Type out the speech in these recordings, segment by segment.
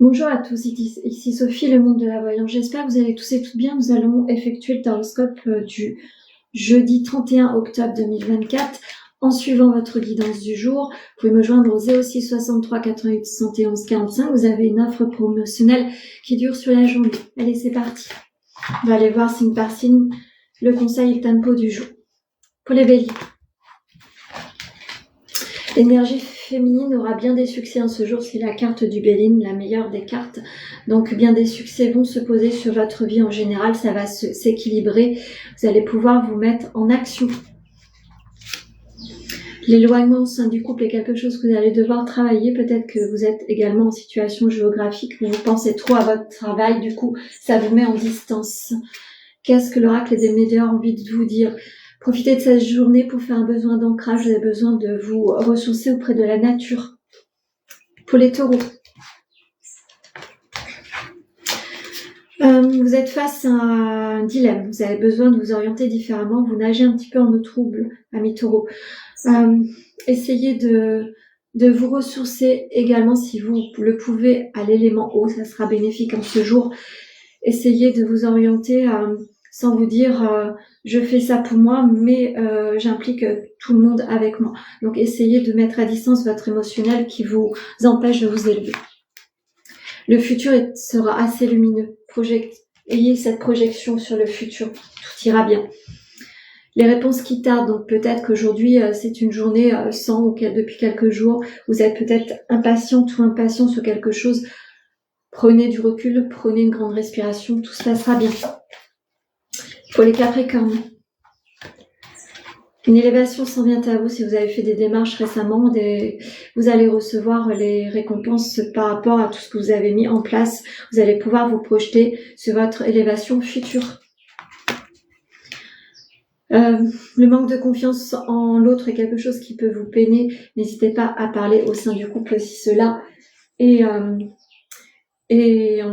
Bonjour à tous, ici Sophie, le monde de la voyance. J'espère que vous allez tous et toutes bien. Nous allons effectuer le taroscope du jeudi 31 octobre 2024 en suivant votre guidance du jour. Vous pouvez me joindre au 06 63 88 71 45. Vous avez une offre promotionnelle qui dure sur la journée. Allez, c'est parti. On va aller voir signe par signe le conseil et le tempo du jour. Pour les béliers, l'énergie féminine aura bien des succès en ce jour. C'est la carte du Béline, la meilleure des cartes. Donc bien des succès vont se poser sur votre vie en général. Ça va s'équilibrer. Vous allez pouvoir vous mettre en action. L'éloignement au sein du couple est quelque chose que vous allez devoir travailler. Peut-être que vous êtes également en situation géographique où vous pensez trop à votre travail. Du coup, ça vous met en distance. Qu'est-ce que l'oracle des médias a envie de vous dire ? Profitez de cette journée pour faire un besoin d'ancrage. Vous avez besoin de vous ressourcer auprès de la nature. Pour les taureaux, vous êtes face à un dilemme. Vous avez besoin de vous orienter différemment. Vous nagez un petit peu en eau trouble, amis taureaux. Essayez de vous ressourcer également si vous le pouvez à l'élément eau. Ça sera bénéfique en ce jour. Essayez de vous orienter sans vous dire je fais ça pour moi, mais j'implique tout le monde avec moi. Donc essayez de mettre à distance votre émotionnel qui vous empêche de vous élever. Le futur sera assez lumineux. Ayez cette projection sur le futur. Tout ira bien. Les réponses qui tardent, donc peut-être qu'aujourd'hui c'est une journée sans ou depuis quelques jours. Vous êtes peut-être impatiente ou impatient sur quelque chose. Prenez du recul, prenez une grande respiration, tout se passera bien. Pour les Capricornes, une élévation s'en vient à vous si vous avez fait des démarches récemment. Vous allez recevoir les récompenses par rapport à tout ce que vous avez mis en place. Vous allez pouvoir vous projeter sur votre élévation future. Le manque de confiance en l'autre est quelque chose qui peut vous peiner. N'hésitez pas à parler au sein du couple si cela est en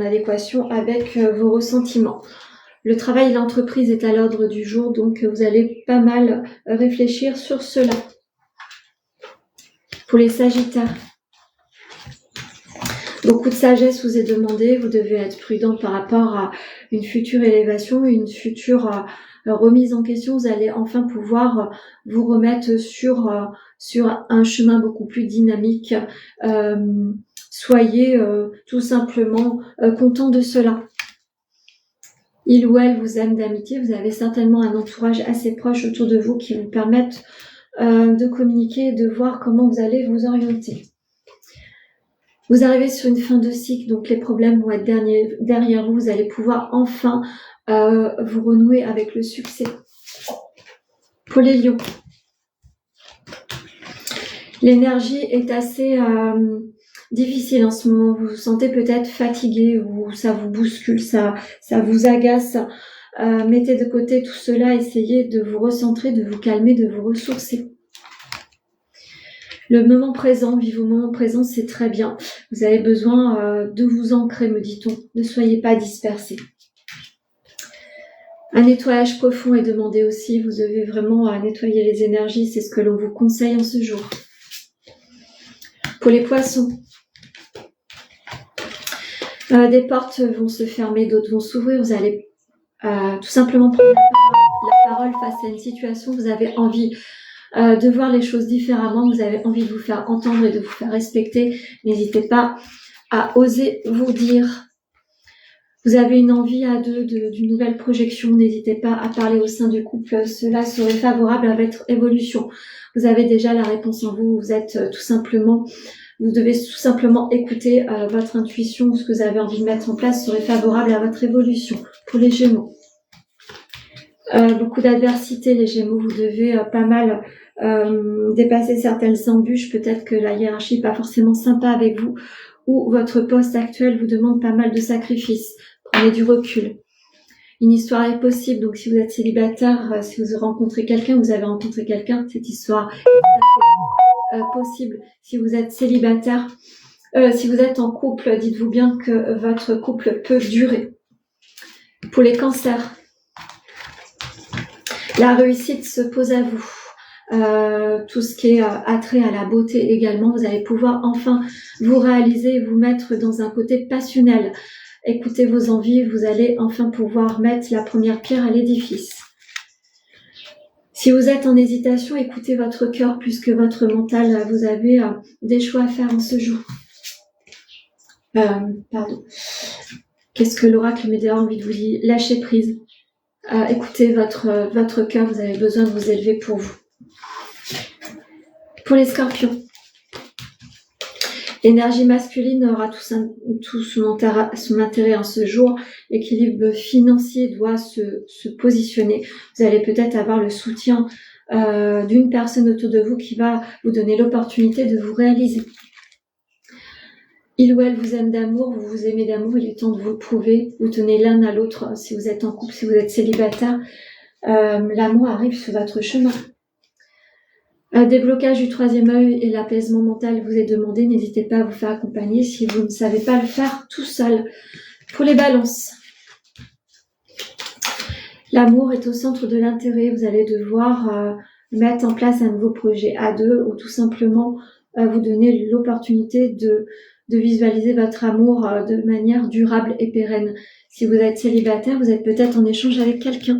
adéquation avec vos ressentiments. Le travail et l'entreprise est à l'ordre du jour, donc vous allez pas mal réfléchir sur cela. Pour les Sagittaires, beaucoup de sagesse vous est demandée. Vous devez être prudent par rapport à une future élévation, une future remise en question. Vous allez enfin pouvoir vous remettre sur un chemin beaucoup plus dynamique. Soyez tout simplement content de cela. Il ou elle vous aime d'amitié. Vous avez certainement un entourage assez proche autour de vous qui vous permettent de communiquer et de voir comment vous allez vous orienter. Vous arrivez sur une fin de cycle, donc les problèmes vont être derrière vous. Vous allez pouvoir enfin vous renouer avec le succès. Pour les lions, l'énergie est assez difficile en ce moment. Vous vous sentez peut-être fatigué ou ça vous bouscule, ça vous agace. Mettez de côté tout cela, essayez de vous recentrer, de vous calmer, de vous ressourcer. Le moment présent, vivre au moment présent, c'est très bien. Vous avez besoin de vous ancrer, me dit-on. Ne soyez pas dispersés. Un nettoyage profond est demandé aussi. Vous devez vraiment nettoyer les énergies. C'est ce que l'on vous conseille en ce jour. Pour les poissons, des portes vont se fermer, d'autres vont s'ouvrir. Vous allez tout simplement prendre la parole face à une situation. Vous avez envie de voir les choses différemment. Vous avez envie de vous faire entendre et de vous faire respecter. N'hésitez pas à oser vous dire. Vous avez une envie à deux d'une nouvelle projection. N'hésitez pas à parler au sein du couple. Cela serait favorable à votre évolution. Vous avez déjà la réponse en vous. Vous devez tout simplement écouter votre intuition. Ce que vous avez envie de mettre en place serait favorable à votre évolution. Pour les Gémeaux, beaucoup d'adversité, les Gémeaux. Vous devez pas mal dépasser certaines embûches. Peut-être que la hiérarchie n'est pas forcément sympa avec vous ou votre poste actuel vous demande pas mal de sacrifices. Prenez du recul. Une histoire est possible, donc si vous êtes célibataire, si vous rencontrez quelqu'un, vous avez rencontré quelqu'un, cette histoire est possible. Si vous êtes célibataire, si vous êtes en couple, dites-vous bien que votre couple peut durer. Pour les cancers, la réussite se pose à vous. tout ce qui est attrait à la beauté également. Vous allez pouvoir enfin vous réaliser et vous mettre dans un côté passionnel. Écoutez vos envies, vous allez enfin pouvoir mettre la première pierre à l'édifice. Si vous êtes en hésitation, écoutez votre cœur plus que votre mental. Vous avez des choix à faire en ce jour. Pardon. Qu'est-ce que l'oracle médiateur a envie de vous dire? Lâchez prise. Écoutez votre cœur, vous avez besoin de vous élever pour vous. Pour les scorpions, l'énergie masculine aura tout son intérêt en ce jour. L'équilibre financier doit se positionner. Vous allez peut-être avoir le soutien d'une personne autour de vous qui va vous donner l'opportunité de vous réaliser. Il ou elle vous aime d'amour, vous vous aimez d'amour, il est temps de vous le prouver. Vous tenez l'un à l'autre si vous êtes en couple, si vous êtes célibataire. L'amour arrive sur votre chemin. Déblocage du troisième œil et l'apaisement mental vous est demandé. N'hésitez pas à vous faire accompagner si vous ne savez pas le faire tout seul. Pour les balances, l'amour est au centre de l'intérêt. Vous allez devoir mettre en place un nouveau projet à deux ou tout simplement vous donner l'opportunité de visualiser votre amour de manière durable et pérenne. Si vous êtes célibataire, vous êtes peut-être en échange avec quelqu'un.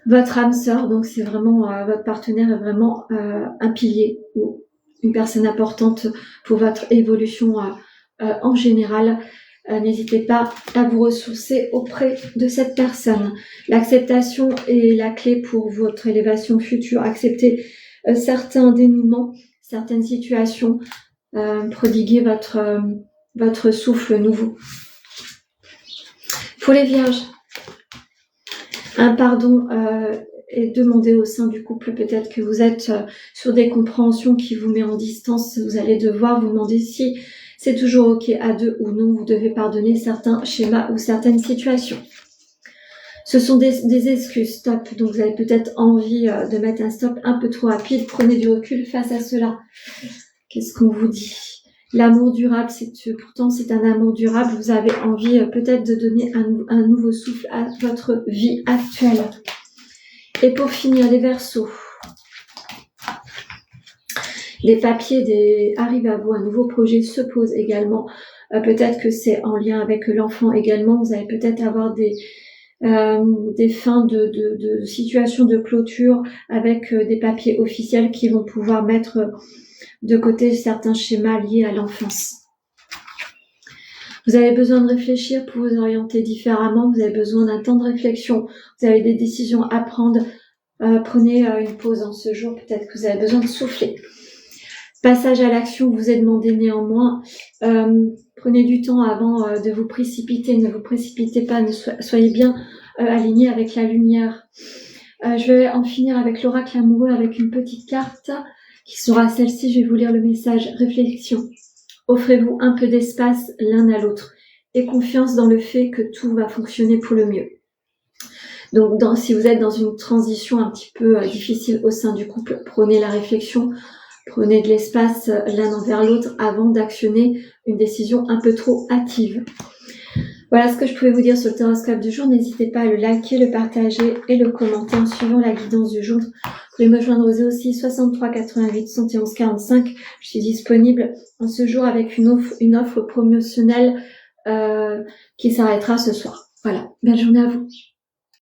Votre âme sœur, donc c'est vraiment votre partenaire est vraiment un pilier ou une personne importante pour votre évolution en général. N'hésitez pas à vous ressourcer auprès de cette personne. L'acceptation est la clé pour votre élévation future. Acceptez certains dénouements, certaines situations, prodiguez votre souffle nouveau. Pour les vierges, un pardon est demandé au sein du couple. Peut-être que vous êtes sur des compréhensions qui vous met en distance. Vous allez devoir vous demander si c'est toujours OK à deux ou non. Vous devez pardonner certains schémas ou certaines situations. Ce sont des excuses, stop. Donc vous avez peut-être envie de mettre un stop un peu trop rapide. Prenez du recul face à cela. Qu'est-ce qu'on vous dit? L'amour durable, pourtant c'est un amour durable. Vous avez envie peut-être de donner un nouveau souffle à votre vie actuelle. Et pour finir, les Verseaux. Les papiers arrivent à vous, un nouveau projet se pose également. Peut-être que c'est en lien avec l'enfant également. Vous allez peut-être avoir des fins de situations de clôture avec des papiers officiels qui vont pouvoir mettre de côté certains schémas liés à l'enfance. Vous avez besoin de réfléchir pour vous orienter différemment. Vous avez besoin d'un temps de réflexion. Vous avez des décisions à prendre. Prenez une pause en ce jour. Peut-être que vous avez besoin de souffler. Passage à l'action vous est demandé néanmoins. Prenez du temps avant de vous précipiter. Ne vous précipitez pas. Soyez bien alignés avec la lumière. Je vais en finir avec l'oracle amoureux avec une petite carte qui sera celle-ci. Je vais vous lire le message. Réflexion. Offrez-vous un peu d'espace l'un à l'autre et confiance dans le fait que tout va fonctionner pour le mieux. Donc, si vous êtes dans une transition un petit peu difficile au sein du couple, prenez la réflexion, prenez de l'espace l'un envers l'autre avant d'actionner une décision un peu trop hâtive. Voilà ce que je pouvais vous dire sur le horoscope du jour. N'hésitez pas à le liker, le partager et le commenter en suivant la guidance du jour. Vous pouvez me joindre au 06 63 88 71 45. Je suis disponible en ce jour avec une offre promotionnelle qui s'arrêtera ce soir. Voilà, belle journée à vous.